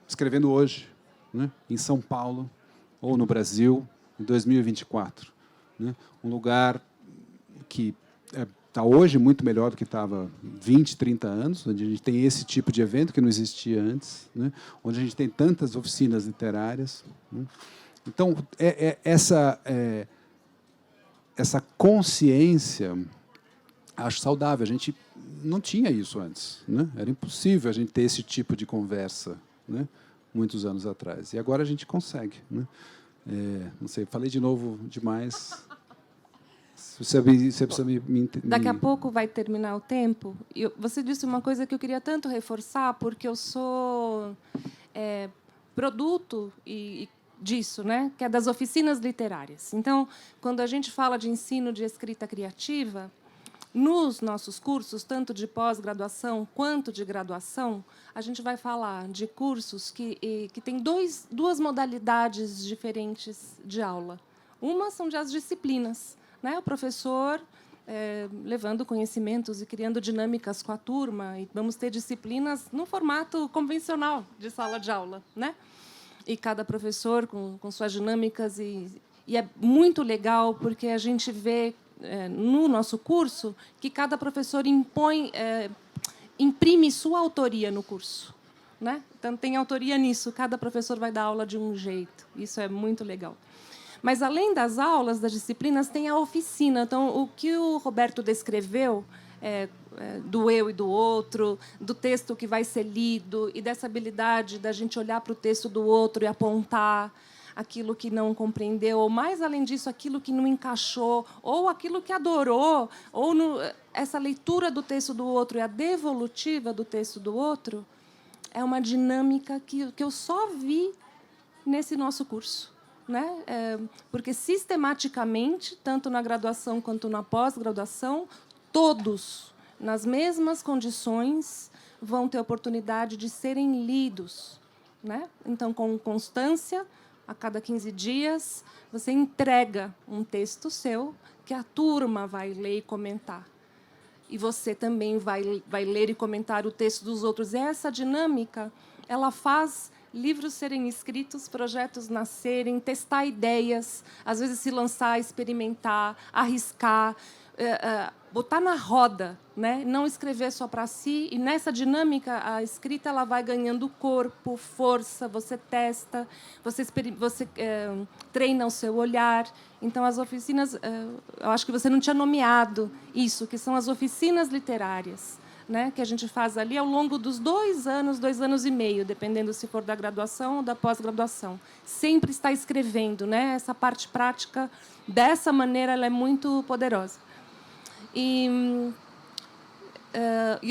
Escrevendo hoje, né, em São Paulo, ou no Brasil, em 2024. Né, um lugar que está hoje muito melhor do que estava 20, 30 anos, onde a gente tem esse tipo de evento que não existia antes, né, onde a gente tem tantas oficinas literárias, né. Então, essa consciência, acho saudável. A gente não tinha isso antes, né? Era impossível a gente ter esse tipo de conversa, né, muitos anos atrás. E agora a gente consegue, né? Não sei, falei de novo demais. Você precisa Daqui a pouco vai terminar o tempo. Você disse uma coisa que eu queria tanto reforçar, porque eu sou produto disso, né, que é das oficinas literárias. Então, quando a gente fala de ensino de escrita criativa, nos nossos cursos, tanto de pós-graduação quanto de graduação, a gente vai falar de cursos que têm duas modalidades diferentes de aula. Uma são as disciplinas, né? O professor levando conhecimentos e criando dinâmicas com a turma, e vamos ter disciplinas no formato convencional de sala de aula, né? E cada professor com suas dinâmicas, e é muito legal, porque a gente vê no nosso curso que cada professor imprime sua autoria no curso, né? Então, tem autoria nisso, cada professor vai dar aula de um jeito. Isso é muito legal. Mas, além das aulas, das disciplinas, tem a oficina. Então, o que o Roberto descreveu do eu e do outro, do texto que vai ser lido, e dessa habilidade da gente olhar para o texto do outro e apontar aquilo que não compreendeu, ou, mais além disso, aquilo que não encaixou, ou aquilo que adorou, ou essa leitura do texto do outro e a devolutiva do texto do outro, é uma dinâmica que eu só vi nesse nosso curso, né? Porque, sistematicamente, tanto na graduação quanto na pós-graduação, todos, nas mesmas condições, vão ter oportunidade de serem lidos, né? Então, com constância, a cada 15 dias, você entrega um texto seu que a turma vai ler e comentar. E você também vai ler e comentar o texto dos outros. E essa dinâmica, ela faz livros serem escritos, projetos nascerem, testar ideias, às vezes se lançar, experimentar, arriscar, botar na roda, né? Não escrever só para si. E nessa dinâmica, a escrita ela vai ganhando corpo, força, você testa, você treina o seu olhar. Então, as oficinas, eu acho que você não tinha nomeado isso, que são as oficinas literárias, né, que a gente faz ali ao longo dos 2 anos e meio, dependendo se for da graduação ou da pós-graduação. Sempre está escrevendo, né? Essa parte prática, dessa maneira, ela é muito poderosa. E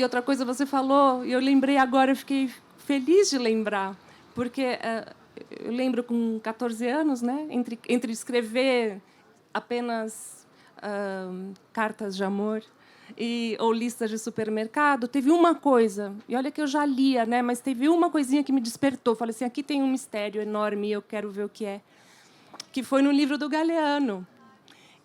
outra coisa você falou, e eu lembrei agora, eu fiquei feliz de lembrar, porque eu lembro com 14 anos, né, entre escrever apenas cartas de amor ou listas de supermercado, teve uma coisa, e olha que eu já lia, né, mas teve uma coisinha que me despertou. Falei assim, aqui tem um mistério enorme e eu quero ver o que é. Que foi no livro do Galeano,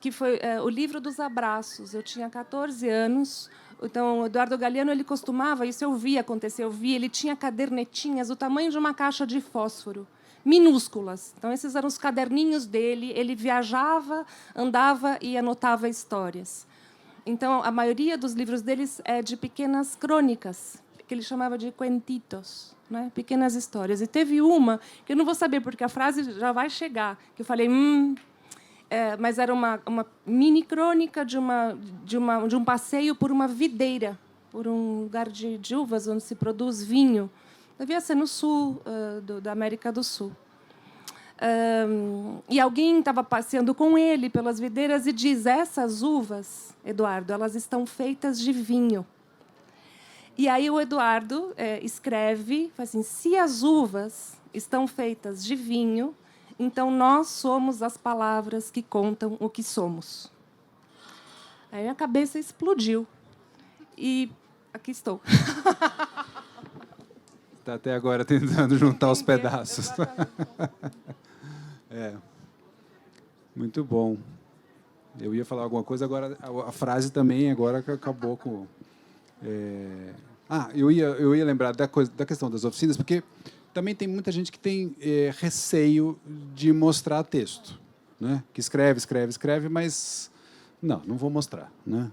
que foi o livro dos abraços. Eu tinha 14 anos, então o Eduardo Galeano ele costumava, isso eu vi acontecer, ele tinha cadernetinhas do tamanho de uma caixa de fósforo, minúsculas. Então esses eram os caderninhos dele, ele viajava, andava e anotava histórias. Então, a maioria dos livros deles é de pequenas crônicas, que ele chamava de cuentitos, né? Pequenas histórias. E teve uma, que eu não vou saber, porque a frase já vai chegar, que eu falei, mas era uma mini crônica de um passeio por uma videira, por um lugar de uvas, onde se produz vinho. Devia ser no sul da América do Sul. E alguém estava passeando com ele pelas videiras e diz, essas uvas, Eduardo, elas estão feitas de vinho. E aí o Eduardo escreve, faz assim, se as uvas estão feitas de vinho, então nós somos as palavras que contam o que somos. Aí minha cabeça explodiu. E aqui estou. Está até agora tentando juntar os pedaços. Muito bom. Eu ia falar alguma coisa, agora a frase também agora acabou com... eu ia lembrar da questão das oficinas, porque também tem muita gente que tem receio de mostrar texto, né? Que escreve, mas não vou mostrar, né?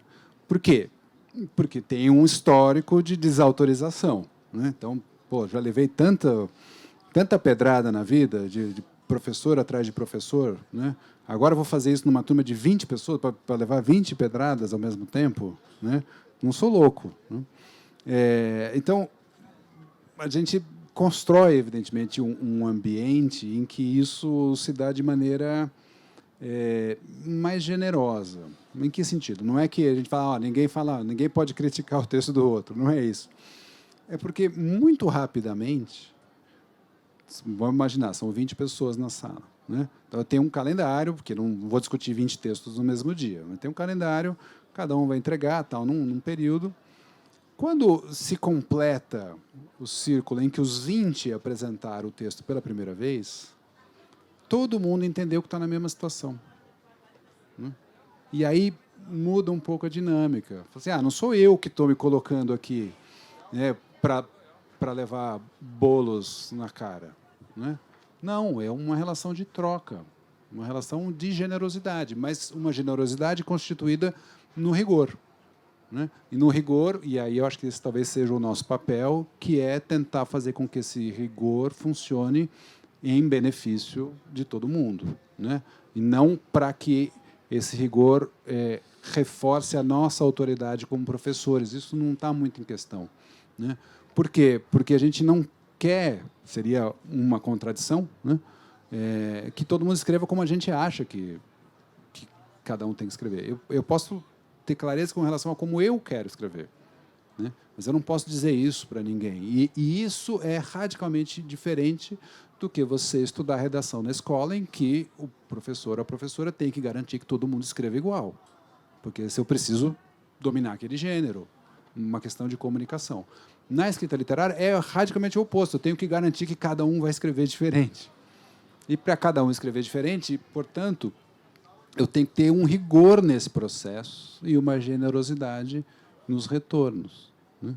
Por quê? Porque tem um histórico de desautorização, né? Então, já levei tanta pedrada na vida, de professor atrás de professor, né? Agora vou fazer isso numa turma de 20 pessoas para levar 20 pedradas ao mesmo tempo, né? Não sou louco, né? Então, a gente constrói, evidentemente, um ambiente em que isso se dá de maneira mais generosa. Em que sentido? Não é que a gente fala, ninguém pode criticar o texto do outro, não é isso. É porque, muito rapidamente, vamos imaginar, são 20 pessoas na sala, né? Então, eu tenho um calendário, porque não vou discutir 20 textos no mesmo dia. Eu tenho um calendário, cada um vai entregar tal, num período. Quando se completa o círculo em que os 20 apresentaram o texto pela primeira vez, todo mundo entendeu que está na mesma situação, né? E aí muda um pouco a dinâmica. Fala assim, não sou eu que estou me colocando aqui, né, para levar bolos na cara, né? Não, é uma relação de troca, uma relação de generosidade, mas uma generosidade constituída no rigor, né? E no rigor, e aí eu acho que esse talvez seja o nosso papel, que é tentar fazer com que esse rigor funcione em benefício de todo mundo, né? E não para que esse rigor reforce a nossa autoridade como professores. Isso não está muito em questão, né? Por quê? Porque a gente não quer, seria uma contradição, né? Que todo mundo escreva como a gente acha que cada um tem que escrever. Eu posso ter clareza com relação a como eu quero escrever, né? Mas eu não posso dizer isso para ninguém. E isso é radicalmente diferente do que você estudar redação na escola, em que o professor ou a professora tem que garantir que todo mundo escreva igual. Porque se eu preciso dominar aquele gênero, uma questão de comunicação. Na escrita literária é radicalmente o oposto. Eu tenho que garantir que cada um vai escrever diferente, E para cada um escrever diferente, portanto, eu tenho que ter um rigor nesse processo e uma generosidade nos retornos, né?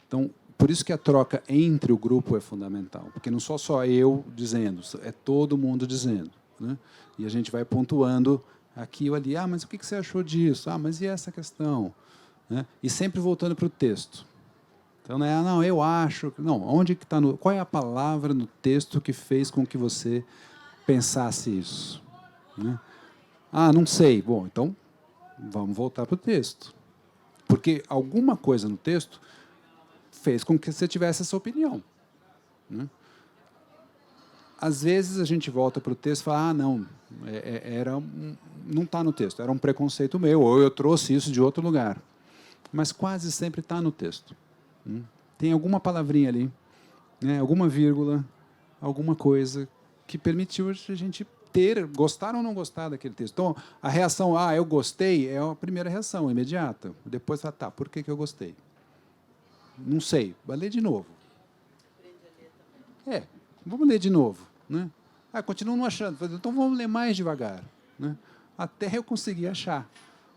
Então, por isso que a troca entre o grupo é fundamental, porque não sou só eu dizendo, é todo mundo dizendo, né? E a gente vai pontuando aqui ou ali. Ah, mas o que você achou disso? Ah, mas e essa questão? Né? E sempre voltando para o texto. Então, não é, não, eu acho. Não, onde que está qual é a palavra no texto que fez com que você pensasse isso? Né? Ah, não sei. Bom, então vamos voltar para o texto. Porque alguma coisa no texto fez com que você tivesse essa opinião, né? Às vezes a gente volta para o texto e fala, ah, não, não está no texto, era um preconceito meu, ou eu trouxe isso de outro lugar. Mas quase sempre está no texto. Tem alguma palavrinha ali, né, alguma vírgula, alguma coisa que permitiu a gente gostar ou não gostar daquele texto. Então, a reação, ah, eu gostei, é a primeira reação, imediata. Depois, tá, por que eu gostei? Não sei, vai ler de novo. Vamos ler de novo, né? Ah, continuo não achando. Então vamos ler mais devagar, né? Até eu conseguir achar.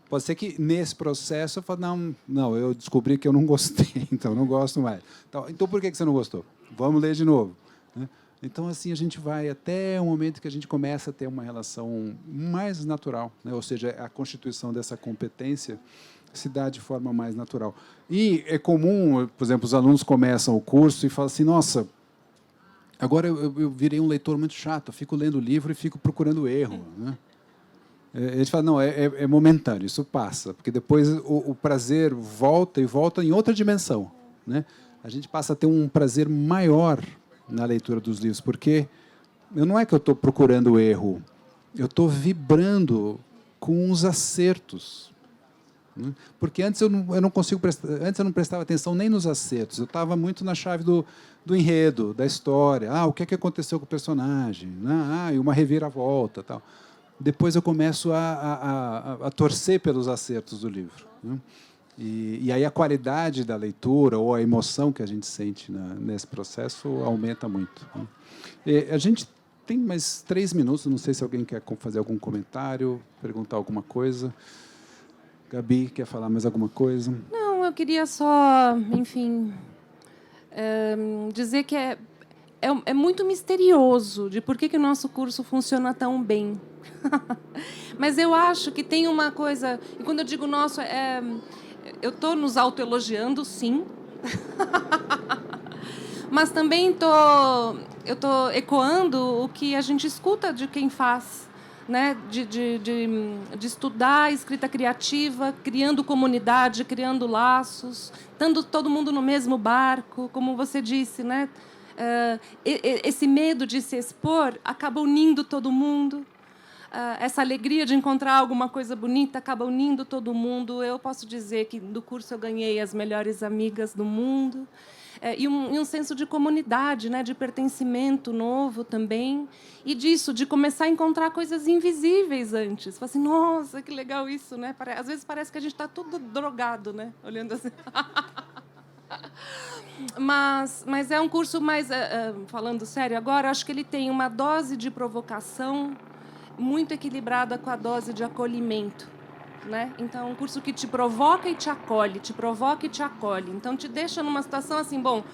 Pode ser que nesse processo eu fale, não, eu descobri que eu não gostei, então não gosto mais. Então por que você não gostou? Vamos ler de novo, né? Então assim a gente vai até o momento que a gente começa a ter uma relação mais natural, né? Ou seja, a constituição dessa competência se dá de forma mais natural. E é comum, por exemplo, os alunos começam o curso e falam assim, nossa, agora eu virei um leitor muito chato, eu fico lendo o livro e fico procurando erro, né? A gente fala, não, é momentâneo, isso passa, porque depois o prazer volta e volta em outra dimensão, né? A gente passa a ter um prazer maior na leitura dos livros, porque não é que eu estou procurando erro, eu estou vibrando com os acertos. Porque antes eu não consigo prestar, antes eu não prestava atenção nem nos acertos, eu estava muito na chave do enredo, da história. Ah, o que aconteceu com o personagem? Ah, e uma reviravolta, tal. Depois eu começo a torcer pelos acertos do livro, né? E aí a qualidade da leitura ou a emoção que a gente sente nesse processo aumenta muito, né? E a gente tem mais 3 minutos, não sei se alguém quer fazer algum comentário, perguntar alguma coisa. Gabi, quer falar mais alguma coisa? Não, eu queria só, enfim, dizer que é muito misterioso de por que o nosso curso funciona tão bem. Mas eu acho que tem uma coisa, e quando eu digo nosso, eu estou nos autoelogiando, sim, mas também eu estou ecoando o que a gente escuta de quem faz, né? De estudar a escrita criativa, criando comunidade, criando laços, estando todo mundo no mesmo barco, como você disse, né? Esse medo de se expor acaba unindo todo mundo. Essa alegria de encontrar alguma coisa bonita acaba unindo todo mundo. Eu posso dizer que do curso eu ganhei as melhores amigas do mundo. E um senso de comunidade, né, de pertencimento novo também, e disso, de começar a encontrar coisas invisíveis antes. Fala assim, nossa, que legal isso, né? Às vezes parece que a gente está tudo drogado, né? Olhando assim. Mas é um curso mais, falando sério agora, acho que ele tem uma dose de provocação muito equilibrada com a dose de acolhimento, né? Então, é um curso que te provoca e te acolhe, te provoca e te acolhe. Então, te deixa numa situação assim, bom,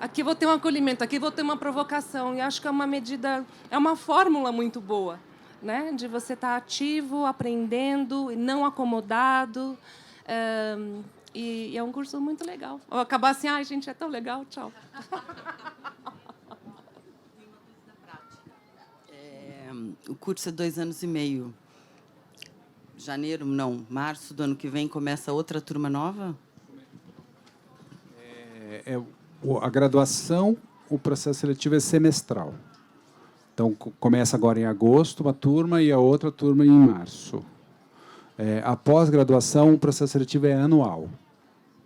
aqui vou ter um acolhimento, aqui vou ter uma provocação. E acho que é uma medida, é uma fórmula muito boa, né? De você estar ativo, aprendendo, e não acomodado. E é um curso muito legal. Ou acabar assim, ai, gente, é tão legal, tchau. O curso é 2 anos e meio. Janeiro, não, março do ano que vem começa outra turma nova? A graduação, o processo seletivo é semestral. Então, começa agora em agosto uma turma e a outra turma em março. A pós-graduação, o processo seletivo é anual.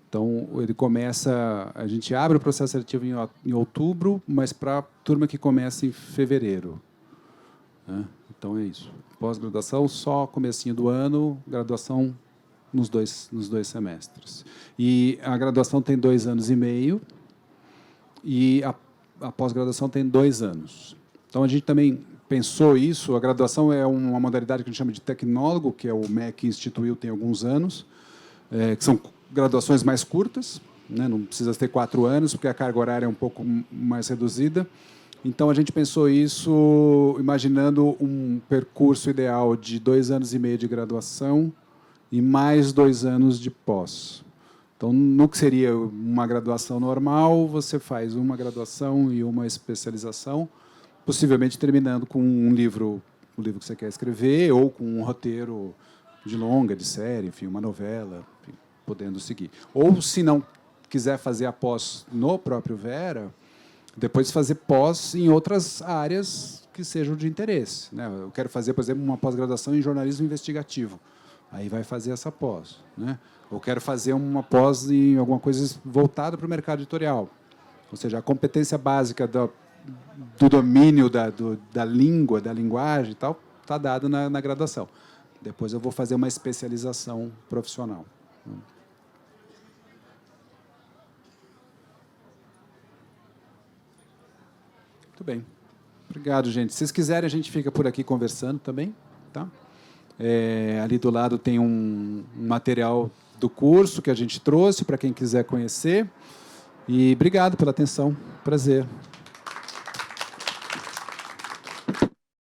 Então, ele começa... A gente abre o processo seletivo em outubro, mas para a turma que começa em fevereiro, né? Então, é isso. Pós-graduação, só comecinho do ano, graduação nos dois semestres. E a graduação tem 2 anos e meio e a pós-graduação tem 2 anos. Então, a gente também pensou isso. A graduação é uma modalidade que a gente chama de tecnólogo, que é o MEC instituiu tem alguns anos, que são graduações mais curtas, né? Não precisa ter 4 anos, porque a carga horária é um pouco mais reduzida. Então, a gente pensou isso imaginando um percurso ideal de 2 anos e meio de graduação e mais 2 anos de pós. Então, no que seria uma graduação normal, você faz uma graduação e uma especialização, possivelmente terminando com um livro, o livro que você quer escrever, ou com um roteiro de longa, de série, enfim, uma novela, enfim, podendo seguir. Ou, se não quiser fazer a pós no próprio Vera, depois fazer pós em outras áreas que sejam de interesse, né? Eu quero fazer, por exemplo, uma pós-graduação em jornalismo investigativo. Aí vai fazer essa pós, né? Ou quero fazer uma pós em alguma coisa voltada para o mercado editorial. Ou seja, a competência básica do domínio da língua, da linguagem e tal, está dada na graduação. Depois eu vou fazer uma especialização profissional. Muito bem. Obrigado, gente. Se vocês quiserem, a gente fica por aqui conversando também. Tá? Ali do lado tem um material do curso que a gente trouxe para quem quiser conhecer. E obrigado pela atenção. Prazer.